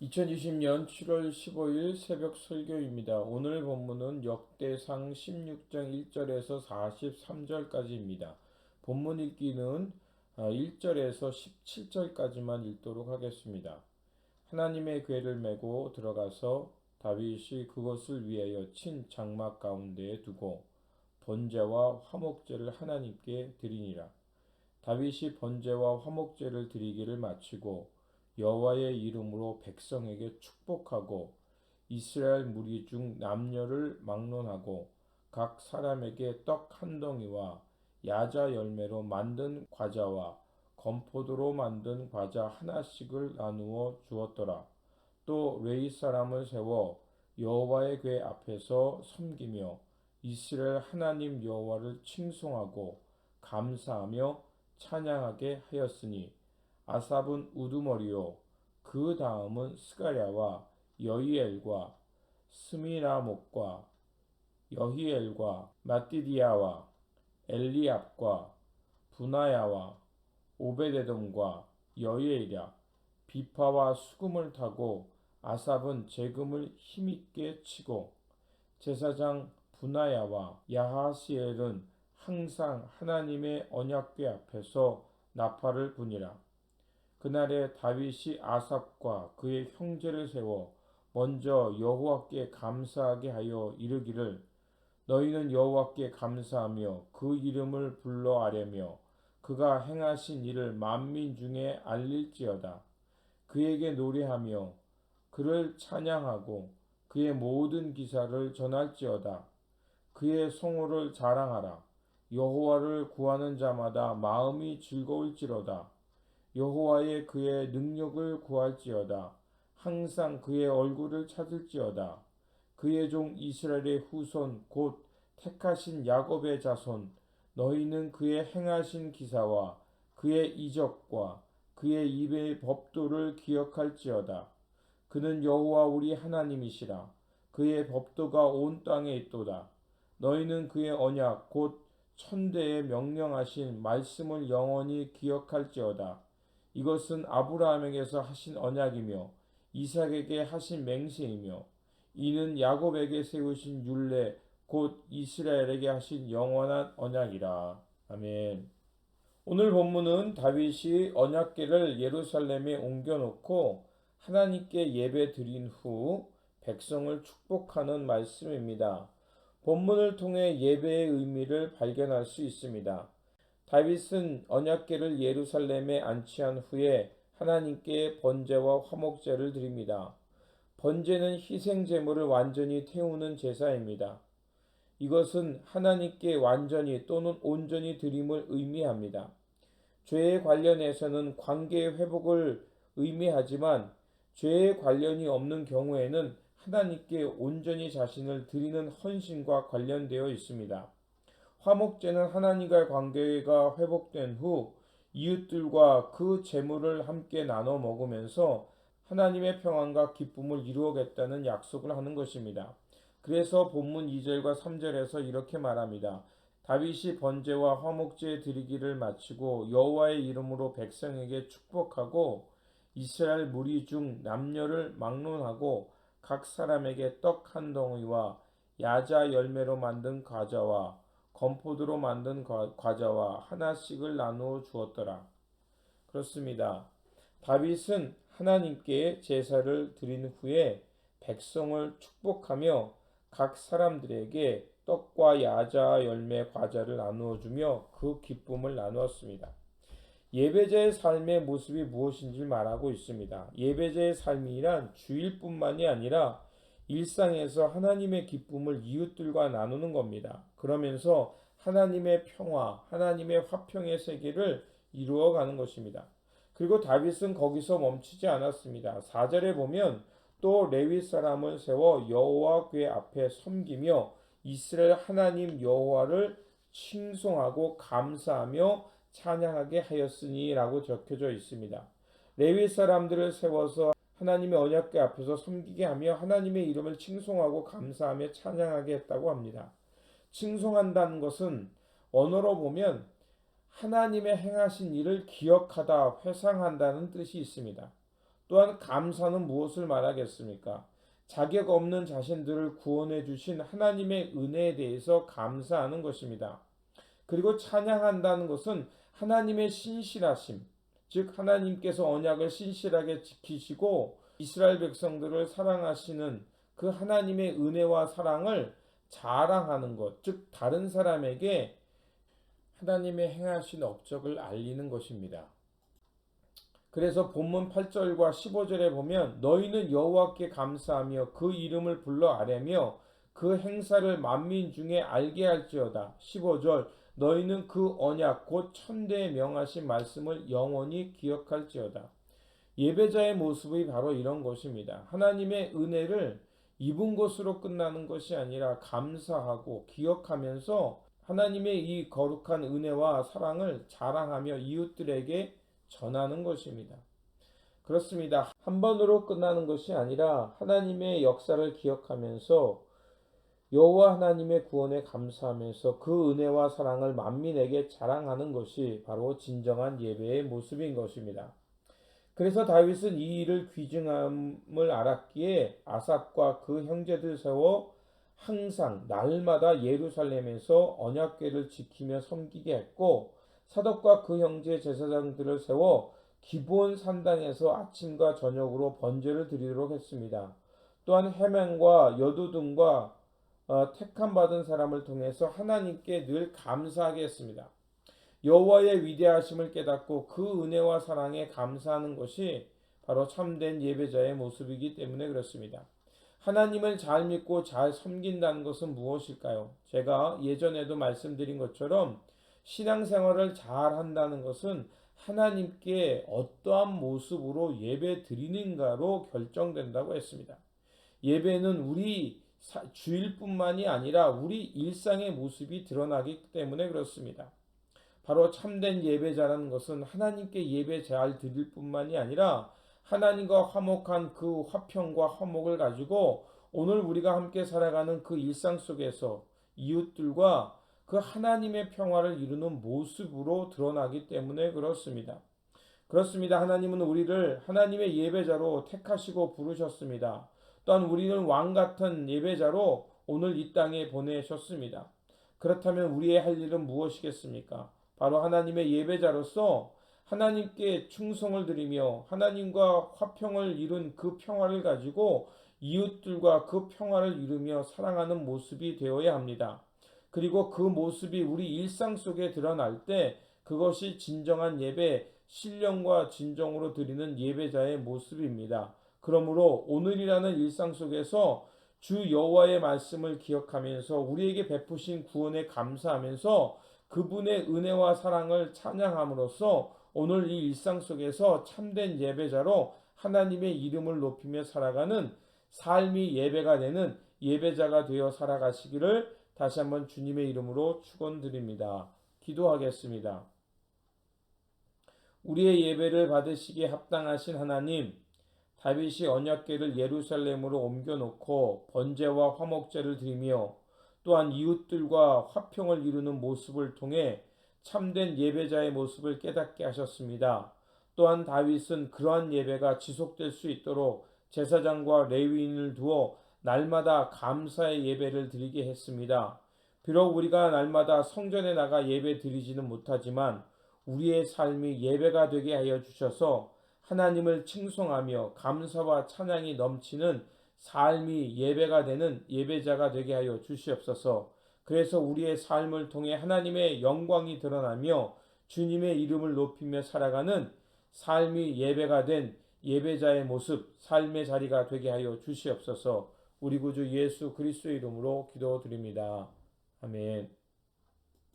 2020년 7월 15일 새벽 설교입니다. 오늘 본문은 역대상 16장 1절에서 43절까지입니다. 본문 읽기는 1절에서 17절까지만 읽도록 하겠습니다. 하나님의 궤를 메고 들어가서 다윗이 그것을 위하여 친 장막 가운데에 두고 번제와 화목제를 하나님께 드리니라. 다윗이 번제와 화목제를 드리기를 마치고 여호와의 이름으로 백성에게 축복하고 이스라엘 무리 중 남녀를 막론하고 각 사람에게 떡 한 덩이와 야자 열매로 만든 과자와 건포도로 만든 과자 하나씩을 나누어 주었더라. 또 레위 사람을 세워 여호와의 궤 앞에서 섬기며 이스라엘 하나님 여호와를 칭송하고 감사하며 찬양하게 하였으니 아삽은 우두머리요 그 다음은 스가랴와 여히엘과 스미라목과 여히엘과 마띠디아와 엘리압과 분하야와 오베데돔과 여히엘이라. 비파와 수금을 타고 아삽은 재금을 힘있게 치고 제사장 분하야와 야하시엘은 항상 하나님의 언약궤 앞에서 나팔을 부니라. 그날에 다윗이 아삽과 그의 형제를 세워 먼저 여호와께 감사하게 하여 이르기를 너희는 여호와께 감사하며 그 이름을 불러 아뢰며 그가 행하신 일을 만민 중에 알릴지어다. 그에게 노래하며 그를 찬양하고 그의 모든 기사를 전할지어다. 그의 성호를 자랑하라. 여호와를 구하는 자마다 마음이 즐거울지로다. 여호와의 그의 능력을 구할지어다. 항상 그의 얼굴을 찾을지어다. 그의 종 이스라엘의 후손 곧 택하신 야곱의 자손 너희는 그의 행하신 기사와 그의 이적과 그의 입의 법도를 기억할지어다. 그는 여호와 우리 하나님이시라. 그의 법도가 온 땅에 있도다. 너희는 그의 언약 곧 천대에 명령하신 말씀을 영원히 기억할지어다. 이것은 아브라함에게서 하신 언약이며 이삭에게 하신 맹세이며 이는 야곱에게 세우신 율례 곧 이스라엘에게 하신 영원한 언약이라. 아멘. 오늘 본문은 다윗이 언약궤를 예루살렘에 옮겨놓고 하나님께 예배 드린 후 백성을 축복하는 말씀입니다. 본문을 통해 예배의 의미를 발견할 수 있습니다. 다윗은 언약궤를 예루살렘에 안치한 후에 하나님께 번제와 화목제를 드립니다. 번제는 희생 제물을 완전히 태우는 제사입니다. 이것은 하나님께 완전히 또는 온전히 드림을 의미합니다. 죄에 관련해서는 관계의 회복을 의미하지만 죄에 관련이 없는 경우에는 하나님께 온전히 자신을 드리는 헌신과 관련되어 있습니다. 화목제는 하나님과의 관계가 회복된 후 이웃들과 그 제물을 함께 나눠 먹으면서 하나님의 평안과 기쁨을 이루어겠다는 약속을 하는 것입니다. 그래서 본문 2절과 3절에서 이렇게 말합니다. 다윗이 번제와 화목제 드리기를 마치고 여호와의 이름으로 백성에게 축복하고 이스라엘 무리 중 남녀를 막론하고 각 사람에게 떡 한 덩이와 야자 열매로 만든 과자와 건포도로 만든 과자와 하나씩을 나누어 주었더라. 그렇습니다. 다윗은 하나님께 제사를 드린 후에 백성을 축복하며 각 사람들에게 떡과 야자 열매 과자를 나누어 주며 그 기쁨을 나누었습니다. 예배자의 삶의 모습이 무엇인지 말하고 있습니다. 예배자의 삶이란 주일뿐만이 아니라 일상에서 하나님의 기쁨을 이웃들과 나누는 겁니다. 그러면서 하나님의 평화, 하나님의 화평의 세계를 이루어가는 것입니다. 그리고 다윗은 거기서 멈추지 않았습니다. 4절에 보면 또 레위 사람을 세워 여호와 궤 앞에 섬기며 이스라엘 하나님 여호와를 칭송하고 감사하며 찬양하게 하였으니라고 적혀져 있습니다. 레위 사람들을 세워서 하나님의 언약궤 앞에서 섬기게 하며 하나님의 이름을 칭송하고 감사하며 찬양하게 했다고 합니다. 칭송한다는 것은 언어로 보면 하나님의 행하신 일을 기억하다, 회상한다는 뜻이 있습니다. 또한 감사는 무엇을 말하겠습니까? 자격 없는 자신들을 구원해 주신 하나님의 은혜에 대해서 감사하는 것입니다. 그리고 찬양한다는 것은 하나님의 신실하심, 즉 하나님께서 언약을 신실하게 지키시고 이스라엘 백성들을 사랑하시는 그 하나님의 은혜와 사랑을 자랑하는 것, 즉 다른 사람에게 하나님의 행하신 업적을 알리는 것입니다. 그래서 본문 8절과 15절에 보면 너희는 여호와께 감사하며 그 이름을 불러 아뢰며 그 행사를 만민 중에 알게 할지어다. 15절 너희는 그 언약 곧 천대에 명하신 말씀을 영원히 기억할지어다. 예배자의 모습이 바로 이런 것입니다. 하나님의 은혜를 입은 것으로 끝나는 것이 아니라 감사하고 기억하면서 하나님의 이 거룩한 은혜와 사랑을 자랑하며 이웃들에게 전하는 것입니다. 그렇습니다. 한 번으로 끝나는 것이 아니라 하나님의 역사를 기억하면서 여호와 하나님의 구원에 감사하면서 그 은혜와 사랑을 만민에게 자랑하는 것이 바로 진정한 예배의 모습인 것입니다. 그래서 다윗은 이 일을 귀중함을 알았기에 아삽과 그 형제들 세워 항상 날마다 예루살렘에서 언약궤를 지키며 섬기게 했고 사독과 그 형제 제사장들을 세워 기브온 산당에서 아침과 저녁으로 번제를 드리도록 했습니다. 또한 해맹과 여두둔과 택함 받은 사람을 통해서 하나님께 늘 감사하게 했습니다. 여호와의 위대하심을 깨닫고 그 은혜와 사랑에 감사하는 것이 바로 참된 예배자의 모습이기 때문에 그렇습니다. 하나님을 잘 믿고 잘 섬긴다는 것은 무엇일까요? 제가 예전에도 말씀드린 것처럼 신앙생활을 잘 한다는 것은 하나님께 어떠한 모습으로 예배 드리는가로 결정된다고 했습니다. 예배는 우리 주일뿐만이 아니라 우리 일상의 모습이 드러나기 때문에 그렇습니다. 바로 참된 예배자라는 것은 하나님께 예배 잘 드릴 뿐만이 아니라 하나님과 화목한 그 화평과 화목을 가지고 오늘 우리가 함께 살아가는 그 일상 속에서 이웃들과 그 하나님의 평화를 이루는 모습으로 드러나기 때문에 그렇습니다. 그렇습니다. 하나님은 우리를 하나님의 예배자로 택하시고 부르셨습니다. 또한 우리는 왕 같은 예배자로 오늘 이 땅에 보내셨습니다. 그렇다면 우리의 할 일은 무엇이겠습니까? 바로 하나님의 예배자로서 하나님께 충성을 드리며 하나님과 화평을 이룬 그 평화를 가지고 이웃들과 그 평화를 이루며 사랑하는 모습이 되어야 합니다. 그리고 그 모습이 우리 일상 속에 드러날 때 그것이 진정한 예배, 신령과 진정으로 드리는 예배자의 모습입니다. 그러므로 오늘이라는 일상 속에서 주 여호와의 말씀을 기억하면서 우리에게 베푸신 구원에 감사하면서 그분의 은혜와 사랑을 찬양함으로써 오늘 이 일상 속에서 참된 예배자로 하나님의 이름을 높이며 살아가는 삶이 예배가 되는 예배자가 되어 살아가시기를 다시 한번 주님의 이름으로 축원드립니다. 기도하겠습니다. 우리의 예배를 받으시기에 합당하신 하나님, 다윗이 언약궤를 예루살렘으로 옮겨놓고 번제와 화목제를 드리며 또한 이웃들과 화평을 이루는 모습을 통해 참된 예배자의 모습을 깨닫게 하셨습니다. 또한 다윗은 그러한 예배가 지속될 수 있도록 제사장과 레위인을 두어 날마다 감사의 예배를 드리게 했습니다. 비록 우리가 날마다 성전에 나가 예배 드리지는 못하지만 우리의 삶이 예배가 되게 하여 주셔서 하나님을 칭송하며 감사와 찬양이 넘치는 삶이 예배가 되는 예배자가 되게 하여 주시옵소서. 그래서 우리의 삶을 통해 하나님의 영광이 드러나며 주님의 이름을 높이며 살아가는 삶이 예배가 된 예배자의 모습, 삶의 자리가 되게 하여 주시옵소서. 우리 구주 예수 그리스도의 이름으로 기도드립니다. 아멘.